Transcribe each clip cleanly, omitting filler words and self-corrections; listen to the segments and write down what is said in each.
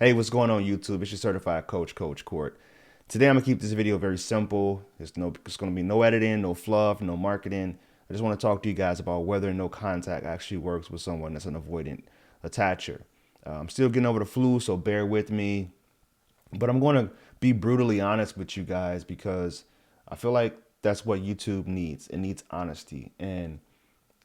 Hey, what's going on YouTube? It's your certified coach, Coach Court. Today I'm gonna keep this video very simple. It's gonna be no editing, no fluff, no marketing. I just want to talk to you guys about whether no contact actually works with someone that's an avoidant attacher. I'm still getting over the flu, so bear with me. But I'm going to be brutally honest with you guys because I feel like that's what YouTube needs. It needs honesty. And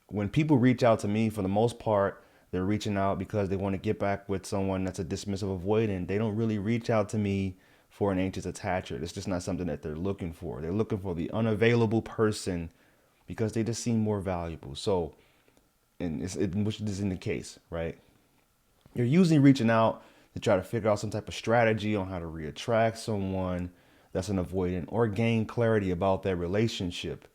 when people reach out to me, for the most part, they're reaching out because they want to get back with someone that's a dismissive avoidant. They don't really reach out to me for an anxious attacher. It's just not something that they're looking for. They're looking for the unavailable person because they just seem more valuable. So, which isn't the case, right? You're usually reaching out to try to figure out some type of strategy on how to reattract someone that's an avoidant or gain clarity about their relationship.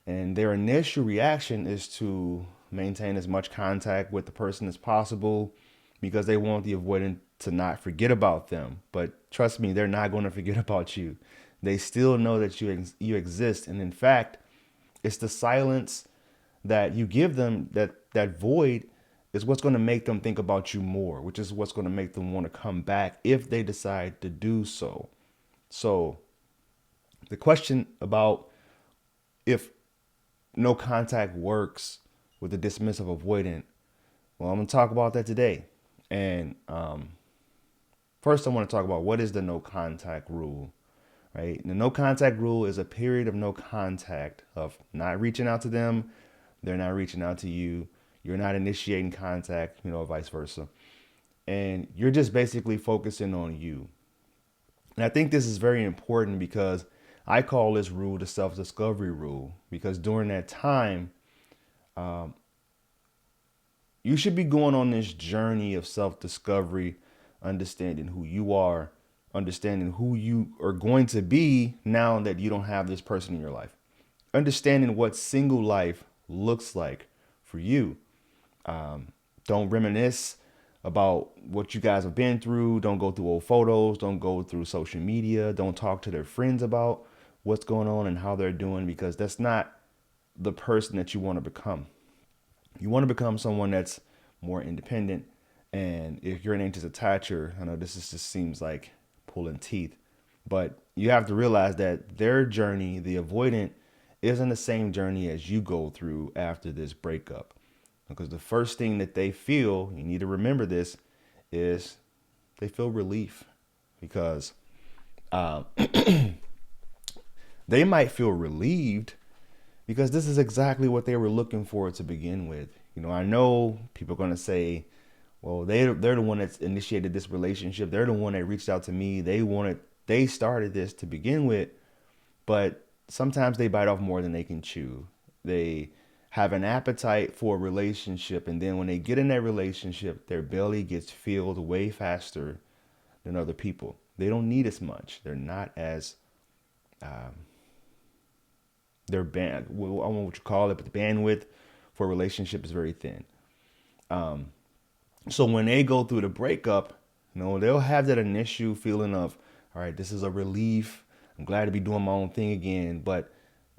And their initial reaction is to maintain as much contact with the person as possible because they want the avoidant to not forget about them. But trust me, they're not going to forget about you. They still know that you exist. And in fact, it's the silence that you give them, that void, is what's going to make them think about you more, which is what's going to make them want to come back if they decide to do so. So the question about if no contact works with a dismissive avoidant, well, I'm going to talk about that today. And first, I want to talk about what is the no contact rule, right? The no contact rule is a period of no contact, of not reaching out to them, they're not reaching out to you, you're not initiating contact, vice versa. And you're just basically focusing on you. And I think this is very important because I call this rule the self-discovery rule, because during that time, you should be going on this journey of self-discovery, understanding who you are, understanding who you are going to be now that you don't have this person in your life, understanding what single life looks like for you. Don't reminisce about what you guys have been through. Don't go through old photos. Don't go through social media. Don't talk to their friends about what's going on and how they're doing, because that's not the person that you want to become. You want to become someone that's more independent. And if you're an anxious attacher, I know just seems like pulling teeth, but you have to realize that their journey, the avoidant, isn't the same journey as you go through after this breakup. Because the first thing that they feel, you need to remember this, is they feel relief. Because they might feel relieved because this is exactly what they were looking for to begin with. I know people are going to say, well, they're the one that's initiated this relationship. They're the one that reached out to me. They started this to begin with. But sometimes they bite off more than they can chew. They have an appetite for a relationship, and then when they get in that relationship, their belly gets filled way faster than other people. They don't need as much. They're not as their band. I don't know what you call it, but the bandwidth for a relationship is very thin. So when they go through the breakup, they'll have that initial feeling of, all right, this is a relief. I'm glad to be doing my own thing again. But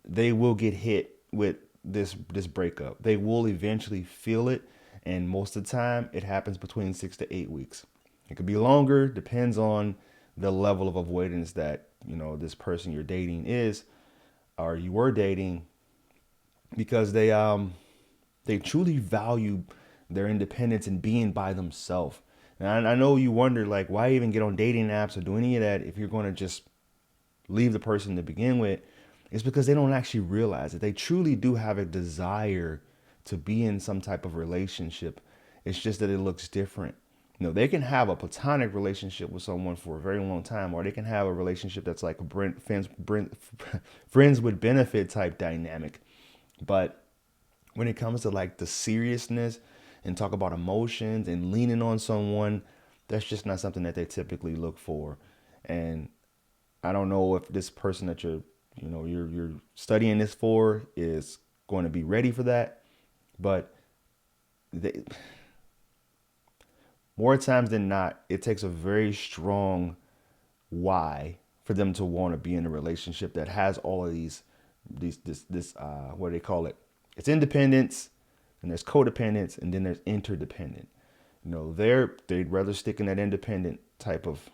they will get hit with this breakup. They will eventually feel it, and most of the time, it happens between 6 to 8 weeks. It could be longer, depends on the level of avoidance that this person you're dating is, or you were dating, because they truly value their independence and being by themselves. And I know you wonder, like, why even get on dating apps or do any of that if you're going to just leave the person to begin with? It's because they don't actually realize that they truly do have a desire to be in some type of relationship. It's just that it looks different. They can have a platonic relationship with someone for a very long time, or they can have a relationship that's like a friends with benefit type dynamic. But when it comes to like the seriousness and talk about emotions and leaning on someone, that's just not something that they typically look for. And I don't know if this person that you're studying this for is going to be ready for that, but they, more times than not, it takes a very strong why for them to want to be in a relationship that has all of this what do they call it? It's independence, and there's codependence, and then there's interdependent. They'd rather stick in that independent type of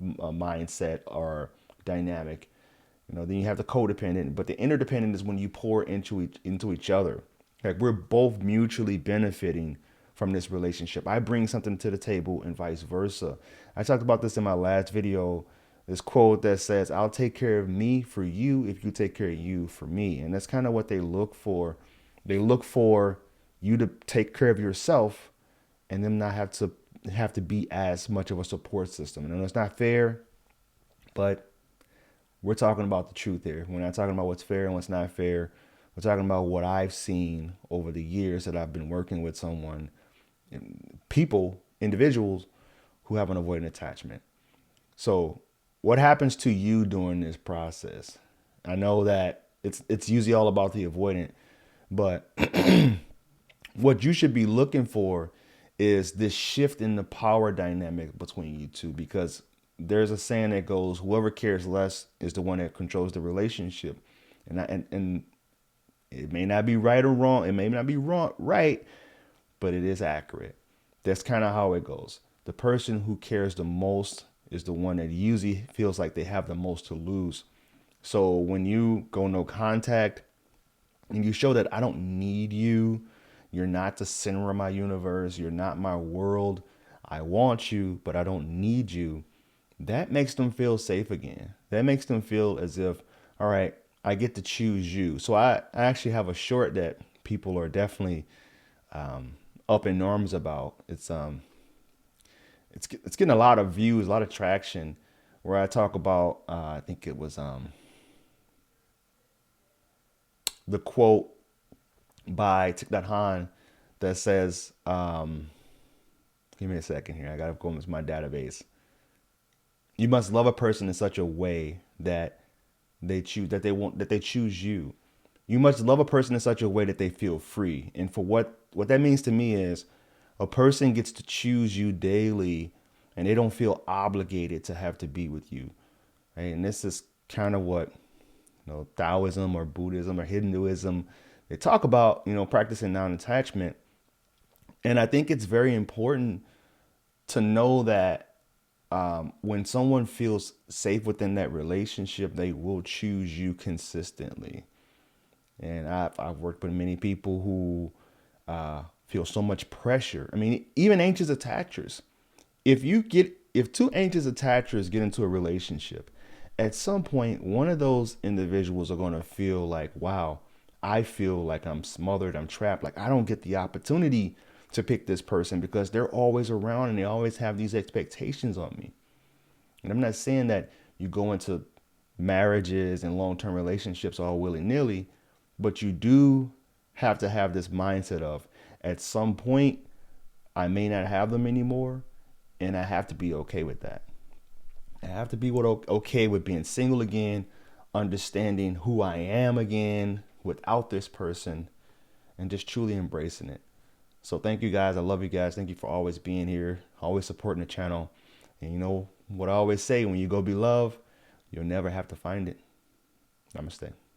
mindset or dynamic. Then you have the codependent, but the interdependent is when you pour into each other. Like we're both mutually benefiting from this relationship. I bring something to the table and vice versa. I talked about this in my last video. This quote that says, "I'll take care of me for you if you take care of you for me." And that's kind of what they look for. They look for you to take care of yourself and them not have to be as much of a support system. And it's not fair, but we're talking about the truth here. We're not talking about what's fair and what's not fair. We're talking about what I've seen over the years that I've been working with someone, people, individuals who have an avoidant attachment. So what happens to you during this process? I know that it's usually all about the avoidant, but what you should be looking for is this shift in the power dynamic between you two, because there's a saying that goes, whoever cares less is the one that controls the relationship. And it may not be right or wrong. It may not be right, but it is accurate. That's kind of how it goes. The person who cares the most is the one that usually feels like they have the most to lose. So when you go no contact and you show that I don't need you, you're not the center of my universe, you're not my world, I want you, but I don't need you, that makes them feel safe again. That makes them feel as if, all right, I get to choose you. So I actually have a short that people are definitely up in arms about. It's getting a lot of views, a lot of traction, where I talk about I think it was the quote by Thich Nhat Hanh that says, give me a second here, I gotta go into my database. You must love a person in such a way that they choose you. You must love a person in such a way that they feel free. And for what that means to me is a person gets to choose you daily and they don't feel obligated to have to be with you. Right? And this is kind of what Taoism or Buddhism or Hinduism, they talk about, practicing non-attachment. And I think it's very important to know that when someone feels safe within that relationship, they will choose you consistently. And I've worked with many people who feel so much pressure. I mean, even anxious attachers. If two anxious attachers get into a relationship, at some point, one of those individuals are going to feel like, wow, I feel like I'm smothered, I'm trapped. Like I don't get the opportunity to pick this person because they're always around and they always have these expectations on me. And I'm not saying that you go into marriages and long-term relationships all willy-nilly, but you do have to have this mindset of, at some point, I may not have them anymore, and I have to be okay with that. I have to be okay with being single again, understanding who I am again without this person, and just truly embracing it. So thank you guys. I love you guys. Thank you for always being here, always supporting the channel. And you know what I always say, when you go be loved, you'll never have to find it. Namaste.